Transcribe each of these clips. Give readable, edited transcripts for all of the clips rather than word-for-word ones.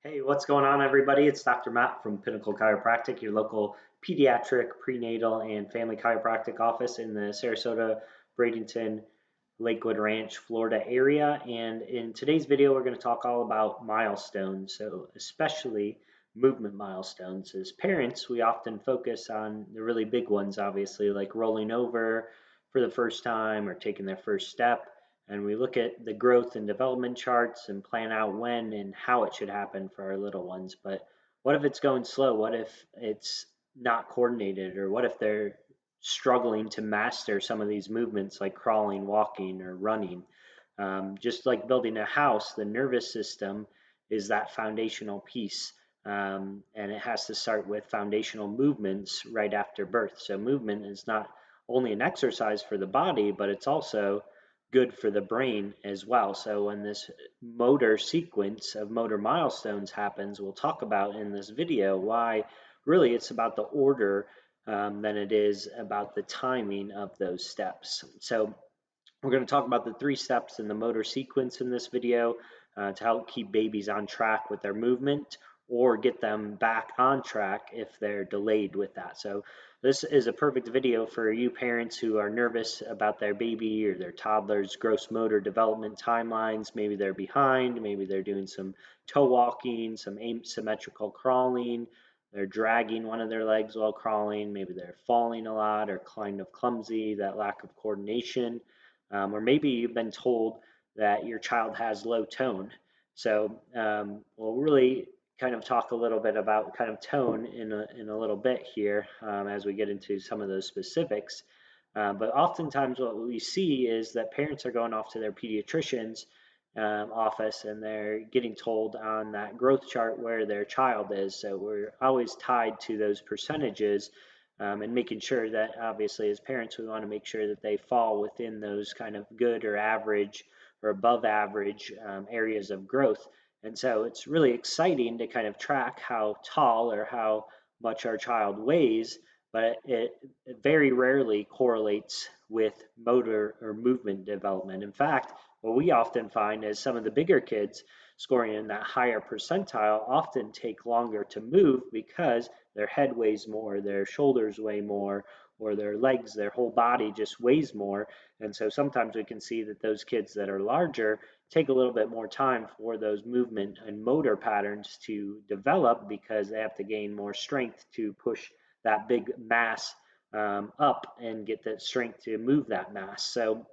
Hey, what's going on, everybody? It's Dr. Matt from Pinnacle Chiropractic, your local pediatric, prenatal, and family chiropractic office in the Sarasota, Bradenton, Lakewood Ranch, Florida area. And in today's video, we're going to talk all about milestones, so especially movement milestones. As parents, we often focus on the really big ones, obviously, like rolling over for the first time or taking their first step, and we look at the growth and development charts and plan out when and how it should happen for our little ones. But what if it's going slow? What if it's not coordinated? Or what if they're struggling to master some of these movements like crawling, walking, or running? Just like building a house, the nervous system is that foundational piece. And it has to start with foundational movements right after birth. So, movement is not only an exercise for the body, but it's also good for the brain as well. So when this motor sequence of motor milestones happens, we'll talk about in this video why really it's about the order than it is about the timing of those steps. So we're going to talk about the 3 steps in the motor sequence in this video to help keep babies on track with their movement or get them back on track if they're delayed with that. So this is a perfect video for you parents who are nervous about their baby or their toddler's gross motor development timelines. Maybe they're behind, maybe they're doing some toe walking, some asymmetrical crawling, they're dragging one of their legs while crawling, maybe they're falling a lot or kind of clumsy, that lack of coordination. Or maybe you've been told that your child has low tone. So we'll really kind of talk a little bit about kind of tone in a little bit here as we get into some of those specifics. But oftentimes what we see is that parents are going off to their pediatrician's office and they're getting told on that growth chart where their child is. So we're always tied to those percentages and making sure that obviously as parents we want to make sure that they fall within those kind of good or average or above average areas of growth. And so it's really exciting to kind of track how tall or how much our child weighs, but it very rarely correlates with motor or movement development. In fact, what we often find is some of the bigger kids scoring in that higher percentile often take longer to move because their head weighs more, their shoulders weigh more, or their legs, their whole body just weighs more. And so sometimes we can see that those kids that are larger take a little bit more time for those movement and motor patterns to develop because they have to gain more strength to push that big mass up and get the strength to move that mass. So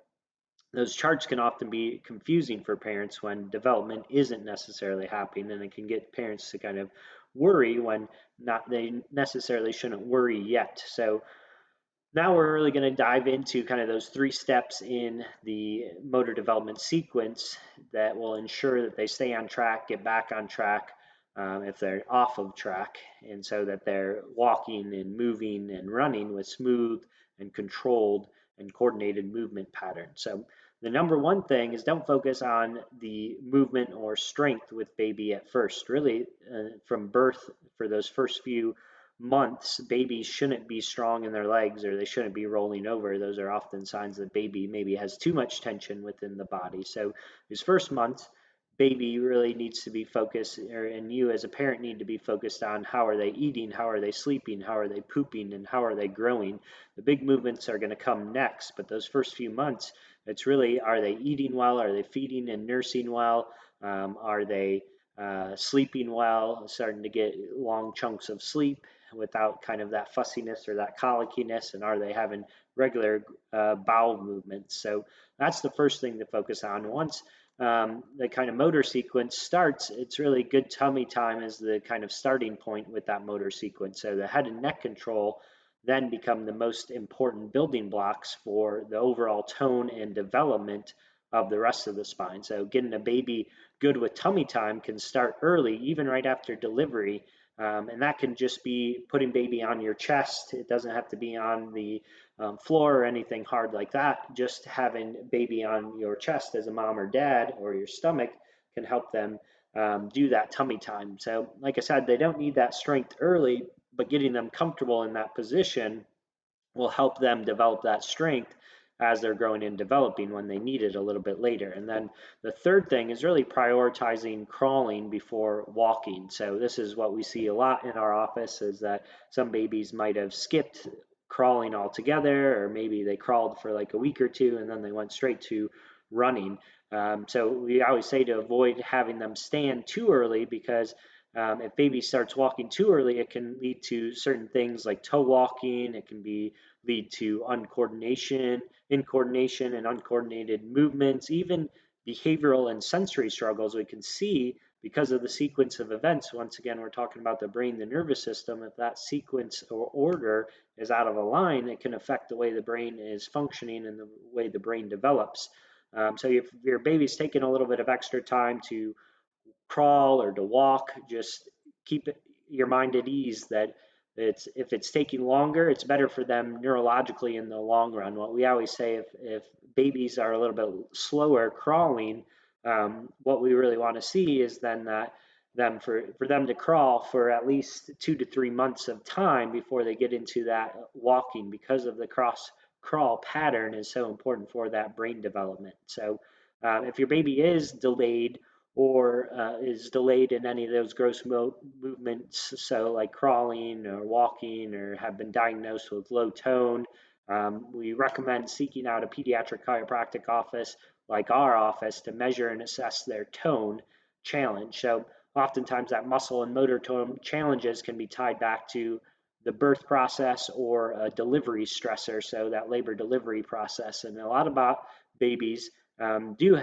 those charts can often be confusing for parents when development isn't necessarily happening, and it can get parents to kind of worry when not they necessarily shouldn't worry yet. So now we're really going to dive into kind of those 3 steps in the motor development sequence that will ensure that they stay on track, get back on track if they're off of track, and so that they're walking and moving and running with smooth and controlled and coordinated movement patterns. So the number one thing is don't focus on the movement or strength with baby at first. Really, from birth for those first few months, babies shouldn't be strong in their legs or they shouldn't be rolling over. Those are often signs that baby maybe has too much tension within the body. So these first months, baby really needs to be focused, and you as a parent need to be focused on how are they eating, how are they sleeping, how are they pooping, and how are they growing. The big movements are going to come next, but those first few months, it's really are they eating well, are they feeding and nursing well, are they sleeping well, starting to get long chunks of sleep without kind of that fussiness or that colickiness, and are they having regular bowel movements? So that's the first thing to focus on. Once the kind of motor sequence starts, it's really good tummy time is the kind of starting point with that motor sequence. So the head and neck control then become the most important building blocks for the overall tone and development of the rest of the spine. So getting a baby good with tummy time can start early, even right after delivery. And that can just be putting baby on your chest. It doesn't have to be on the floor or anything hard like that. Just having baby on your chest as a mom or dad or your stomach can help them do that tummy time. So, like I said, they don't need that strength early, but getting them comfortable in that position will help them develop that strength as they're growing and developing when they need it a little bit later. And then the third thing is really prioritizing crawling before walking. So this is what we see a lot in our office, is that some babies might have skipped crawling altogether, or maybe they crawled for like a week or two and then they went straight to running. So we always say to avoid having them stand too early, because if baby starts walking too early, it can lead to certain things like toe walking. It can lead to incoordination and uncoordinated movements, even behavioral and sensory struggles. We can see because of the sequence of events. Once again, we're talking about the brain, the nervous system. If that sequence or order is out of a line, it can affect the way the brain is functioning and the way the brain develops. So if your baby's taking a little bit of extra time to crawl or to walk, just keep your mind at ease that if it's taking longer, it's better for them neurologically in the long run. What we always say, if babies are a little bit slower crawling, what we really want to see is then that for them to crawl for at least 2 to 3 months of time before they get into that walking, because of the cross crawl pattern is so important for that brain development. So if your baby is delayed or is delayed in any of those gross movements, so like crawling or walking, or have been diagnosed with low tone, we recommend seeking out a pediatric chiropractic office like our office to measure and assess their tone challenge. So oftentimes that muscle and motor tone challenges can be tied back to the birth process or a delivery stressor, so that labor delivery process. And a lot about babies do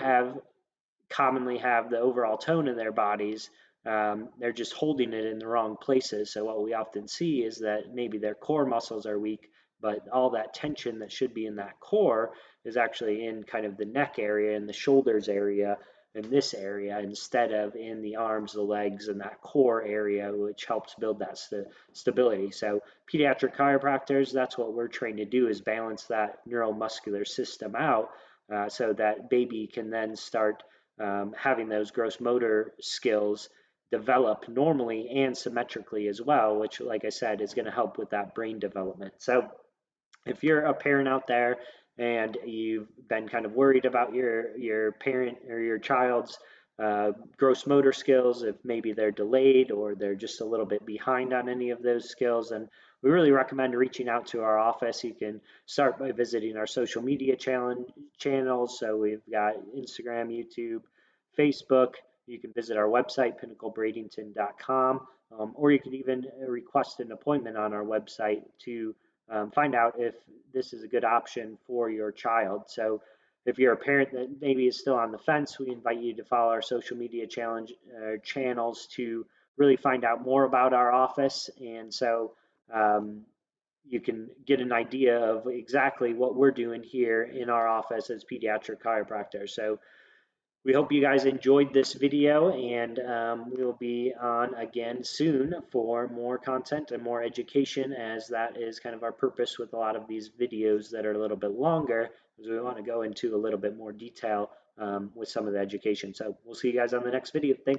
commonly have the overall tone of their bodies. They're just holding it in the wrong places. So what we often see is that maybe their core muscles are weak, but all that tension that should be in that core is actually in kind of the neck area and the shoulders area, in this area, instead of in the arms, the legs, and that core area, which helps build that stability. So pediatric chiropractors, that's what we're trained to do, is balance that neuromuscular system out, so that baby can then start having those gross motor skills develop normally and symmetrically as well, which, like I said, is going to help with that brain development. So if you're a parent out there and you've been kind of worried about your parent or your child's gross motor skills, if maybe they're delayed or they're just a little bit behind on any of those skills, then we really recommend reaching out to our office. You can start by visiting our social media channels. So we've got Instagram, YouTube, Facebook. You can visit our website, pinnaclebradenton.com, or you can even request an appointment on our website to find out if this is a good option for your child. So if you're a parent that maybe is still on the fence, we invite you to follow our social media channels to really find out more about our office. And so you can get an idea of exactly what we're doing here in our office as pediatric chiropractors. So we hope you guys enjoyed this video, and we'll be on again soon for more content and more education, as that is kind of our purpose with a lot of these videos that are a little bit longer, because we want to go into a little bit more detail with some of the education. So we'll see you guys on the next video. Thank you.